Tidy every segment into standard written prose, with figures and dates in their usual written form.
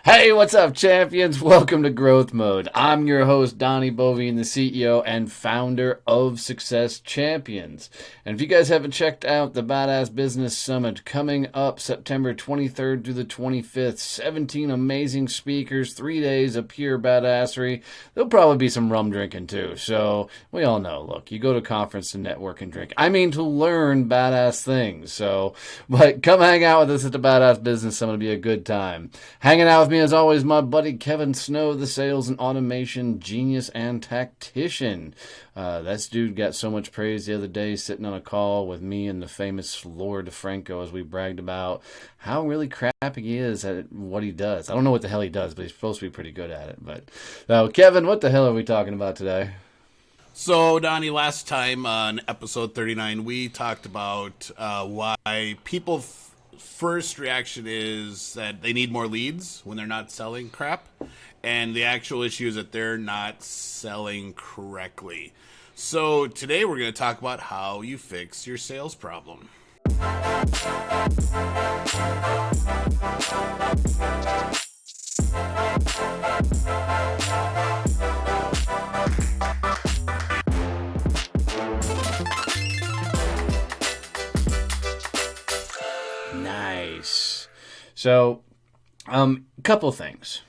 Hey, what's up, champions? Welcome to Growth Mode. I'm your host, Donnie Boivin, the CEO and founder of Success Champions. And if you guys haven't checked out the Badass Business Summit coming up September 23rd through the 25th, 17 amazing speakers, 3 days of pure badassery. There'll probably be some rum drinking too. So we all know, look, you go to a conference to network and drink. I mean, to learn badass things. But come hang out with us at the Badass Business Summit. It'll be a good time. Hanging out with me, as always, my buddy Kevin Snow, the sales and automation genius and tactician. That dude got so much praise the other day sitting on a call with me and the famous Laura DeFranco as we bragged about how really crappy he is at what he does. I don't know what the hell he does, but he's supposed to be pretty good at it. But Kevin, what the hell are we talking about today? So, Donnie, last time on episode 39, we talked about why people first reaction is that they need more leads when they're not selling crap, and the actual issue is that they're not selling correctly. So today we're going to talk about how you fix your sales problem. Nice. So, couple of things.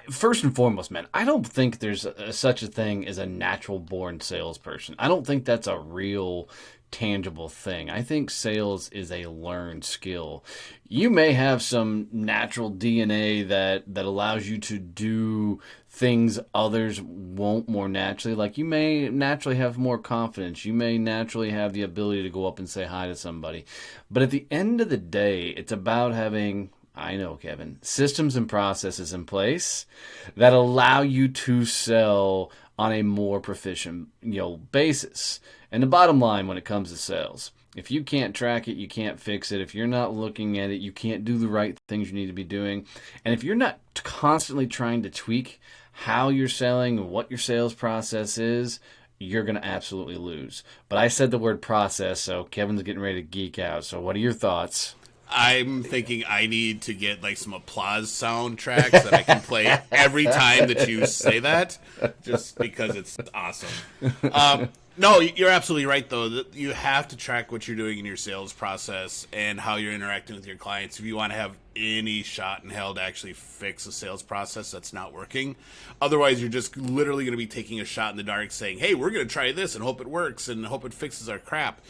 First and foremost, man, I don't think there's such a thing as a natural born salesperson. I don't think that's a real tangible thing. I think sales is a learned skill. You may have some natural DNA that allows you to do things others won't more naturally. Like you may naturally have more confidence. You may naturally have the ability to go up and say hi to somebody. But at the end of the day, it's about having, I know, Kevin, systems and processes in place that allow you to sell on a more proficient, basis. And the bottom line when it comes to sales, if you can't track it, you can't fix it. If you're not looking at it, you can't do the right things you need to be doing. And if you're not constantly trying to tweak how you're selling, what your sales process is, you're going to absolutely lose. But I said the word process, so Kevin's getting ready to geek out. So what are your thoughts? I'm thinking I need to get like some applause soundtracks that I can play every time that you say that, just because it's awesome. No, you're absolutely right, though. You have to track what you're doing in your sales process and how you're interacting with your clients if you want to have any shot in hell to actually fix a sales process that's not working. Otherwise, you're just literally going to be taking a shot in the dark saying, hey, we're going to try this and hope it works and hope it fixes our crap.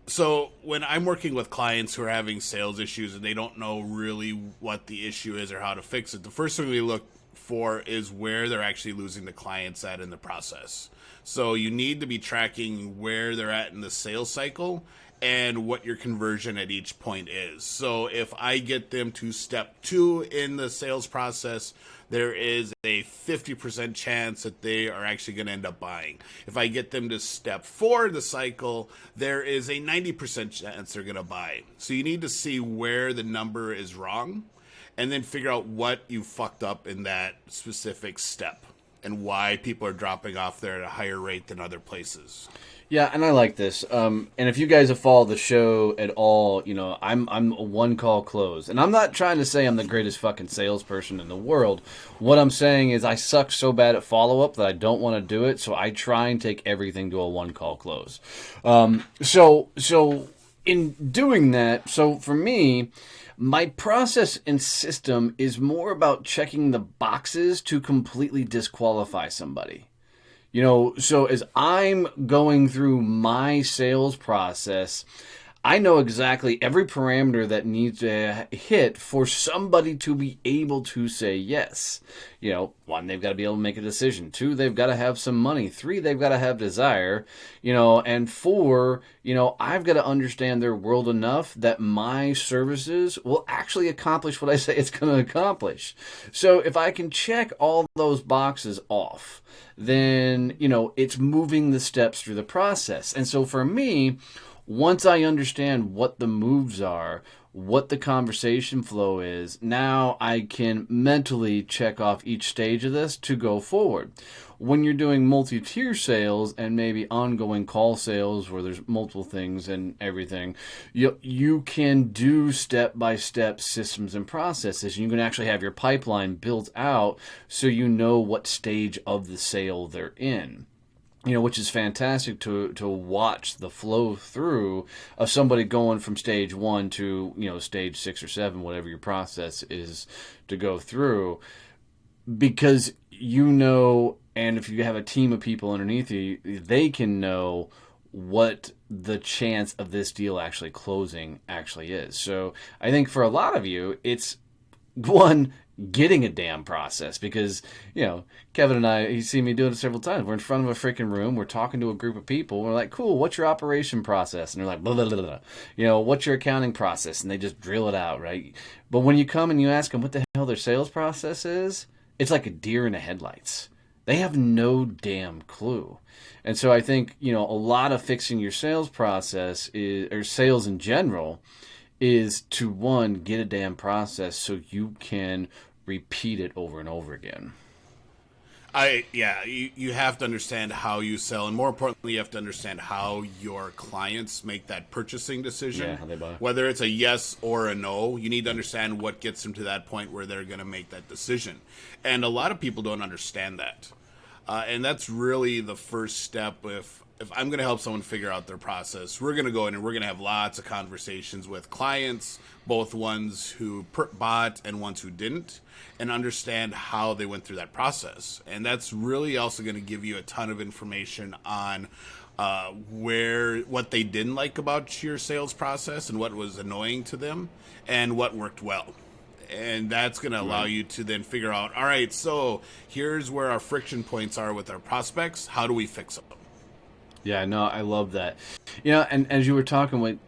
So when I'm working with clients who are having sales issues and they don't know really what the issue is or how to fix it, the first thing we look for is where they're actually losing the clients at in the process. So you need to be tracking where they're at in the sales cycle and what your conversion at each point is. So if I get them to step 2 in the sales process, there is a 50% chance that they are actually going to end up buying. If I get them to step 4 in the cycle, there is a 90% chance they're going to buy. So you need to see where the number is wrong and then figure out what you fucked up in that specific step and why people are dropping off there at a higher rate than other places. Yeah, and I like this. And if you guys have followed the show at all, I'm a one call close. And I'm not trying to say I'm the greatest fucking salesperson in the world. What I'm saying is I suck so bad at follow up that I don't want to do it. So I try and take everything to a one call close. So in doing that, so for me, my process and system is more about checking the boxes to completely disqualify somebody. So as I'm going through my sales process, I know exactly every parameter that needs to hit for somebody to be able to say yes. 1, they've got to be able to make a decision. 2, they've got to have some money. 3, they've got to have desire. And 4, I've got to understand their world enough that my services will actually accomplish what I say it's going to accomplish. So if I can check all those boxes off, then, it's moving the steps through the process. And so for me, once I understand what the moves are, what the conversation flow is, now I can mentally check off each stage of this to go forward. When you're doing multi-tier sales and maybe ongoing call sales where there's multiple things and everything, you can do step-by-step systems and processes. You can actually have your pipeline built out so you know what stage of the sale they're in. Which is fantastic to watch the flow through of somebody going from stage 1 to, stage 6 or 7, whatever your process is to go through. Because and if you have a team of people underneath you, they can know what the chance of this deal actually closing actually is. So I think for a lot of you, it's one, getting a damn process, because Kevin and I, you see me doing it several times. We're in front of a freaking room, we're talking to a group of people, we're like, cool, what's your operation process? And they're like, blah, blah, blah, blah. What's your accounting process? And they just drill it out, right? But when you come and you ask them what the hell their sales process is, it's like a deer in the headlights. They have no damn clue. And so I think a lot of fixing your sales process or sales in general is to, one, get a damn process so you can repeat it over and over again. You have to understand how you sell, and more importantly, you have to understand how your clients make that purchasing decision. Yeah, how they buy. Whether it's a yes or a no, you need to understand what gets them to that point where they're going to make that decision. And a lot of people don't understand that. And that's really the first step. If I'm going to help someone figure out their process, we're going to go in and we're going to have lots of conversations with clients, both ones who bought and ones who didn't, and understand how they went through that process. And that's really also going to give you a ton of information on what they didn't like about your sales process and what was annoying to them and what worked well. And that's going to allow you to then figure out, all right, so here's where our friction points are with our prospects. How do we fix them? Yeah, no, I love that. And as you were talking, what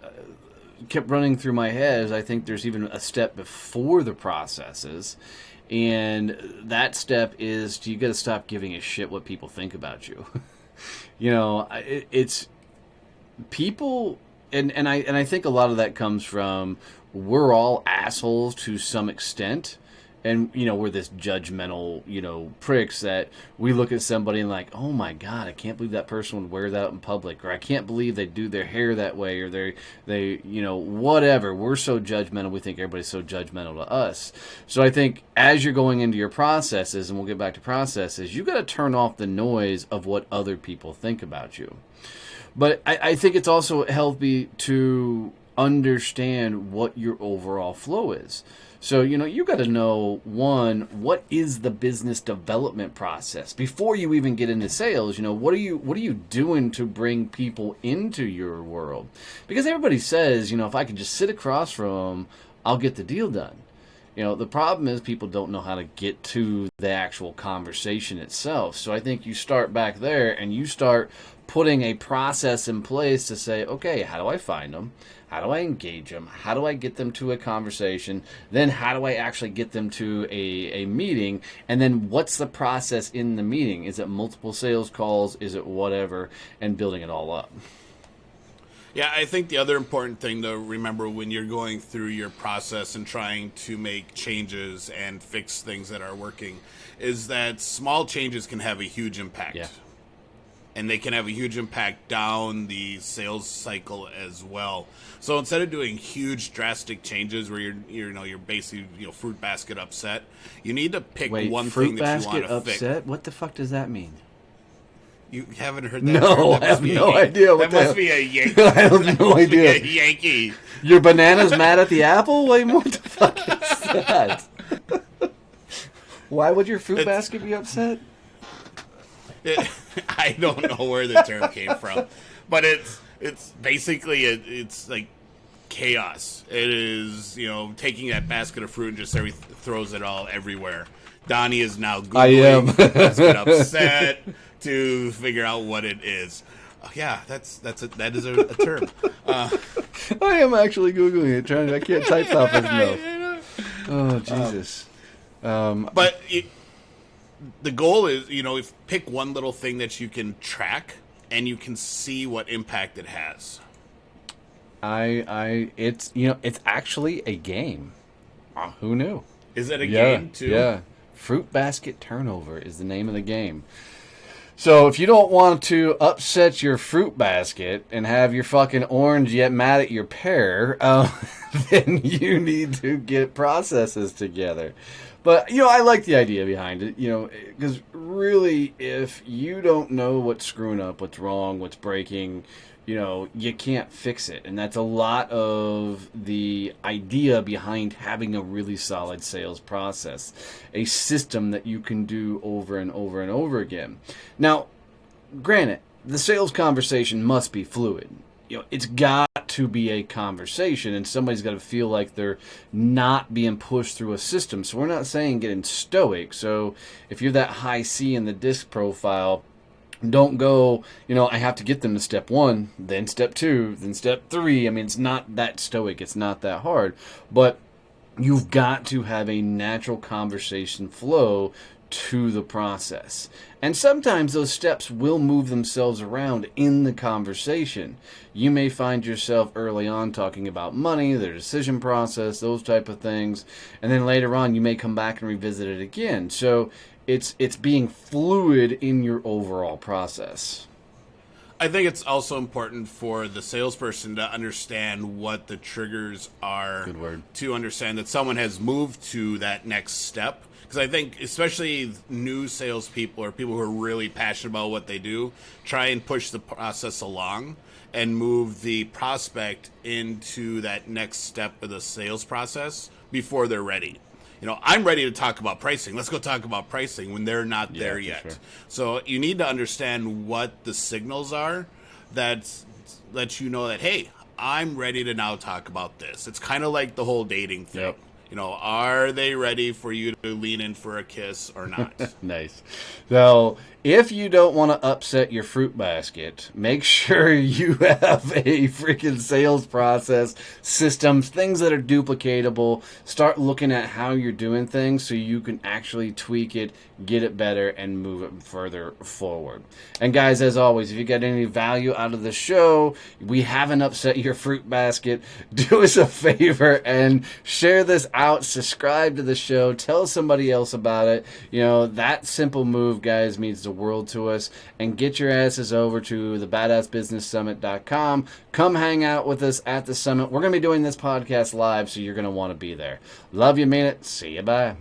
kept running through my head is I think there's even a step before the processes. And that step is you got to stop giving a shit what people think about you. It's people, and I think a lot of that comes from we're all assholes to some extent. And, we're this judgmental, pricks that we look at somebody and like, oh my God, I can't believe that person would wear that out in public. Or I can't believe they do their hair that way. Or they whatever. We're so judgmental. We think everybody's so judgmental to us. So I think as you're going into your processes, and we'll get back to processes, you got to turn off the noise of what other people think about you. But I think it's also healthy to understand what your overall flow is. So, you got to know, one, what is the business development process before you even get into sales? What are you doing to bring people into your world? Because everybody says, if I can just sit across from them, I'll get the deal done. The problem is people don't know how to get to the actual conversation itself. So I think you start back there and you start putting a process in place to say, okay, how do I find them? How do I engage them? How do I get them to a conversation? Then how do I actually get them to a meeting? And then what's the process in the meeting? Is it multiple sales calls? Is it whatever? And building it all up. Yeah, I think the other important thing to remember when you're going through your process and trying to make changes and fix things that are working is that small changes can have a huge impact. Yeah. And they can have a huge impact down the sales cycle as well. So instead of doing huge drastic changes where you're basically fruit basket upset, you need to pick one thing that you want to fix. Upset? What the fuck does that mean? You haven't heard that? No, I have no idea. That must be a Yankee. I have no idea. A Yankee. Your banana's mad at the apple? Wait, what the fuck is that? Why would your fruit basket be upset? I don't know where the term came from, but it's basically it's like chaos. It is taking that basket of fruit and just throws it all everywhere. Donnie is now Googling basket upset to figure out what it is. Yeah, that is a term. I am actually Googling it. I can't type fast enough. Oh Jesus! But the goal is, if pick one little thing that you can track and you can see what impact it has. It's it's actually a game. Who knew? Is it a game too? Yeah. Fruit basket turnover is the name of the game. So if you don't want to upset your fruit basket and have your fucking orange yet mad at your pear, then you need to get processes together. But, I like the idea behind it, because really, if you don't know what's screwing up, what's wrong, what's breaking, you can't fix it. And that's a lot of the idea behind having a really solid sales process, a system that you can do over and over and over again. Now, granted, the sales conversation must be fluid. It's got to be a conversation, and somebody's got to feel like they're not being pushed through a system. So we're not saying getting stoic. So if you're that high C in the disc profile, don't go, I have to get them to step 1, then step 2, then step 3. I mean, it's not that stoic. It's not that hard. But you've got to have a natural conversation flow to the process. And sometimes those steps will move themselves around in the conversation. You may find yourself early on talking about money, their decision process, those type of things. And then later on, you may come back and revisit it again. So it's being fluid in your overall process. I think it's also important for the salesperson to understand what the triggers are. Good word. To understand that someone has moved to that next step. Because I think especially new salespeople or people who are really passionate about what they do try and push the process along and move the prospect into that next step of the sales process before they're ready. I'm ready to talk about pricing. Let's go talk about pricing when they're not there yet. Sure. So you need to understand what the signals are that let you know that, hey, I'm ready to now talk about this. It's kind of like the whole dating thing. Yep. Are they ready for you to lean in for a kiss or not? Nice. So, if you don't want to upset your fruit basket, make sure you have a freaking sales process, systems, things that are duplicatable. Start looking at how you're doing things so you can actually tweak it, get it better, and move it further forward. And guys, as always, if you got any value out of the show, we haven't upset your fruit basket, do us a favor and share this out, subscribe to the show, tell somebody else about it. That simple move, guys, means the world to us. And get your asses over to thebadassbusinesssummit.com. Come hang out with us at the summit. We're going to be doing this podcast live, so you're going to want to be there. Love you, mean it. See you, bye.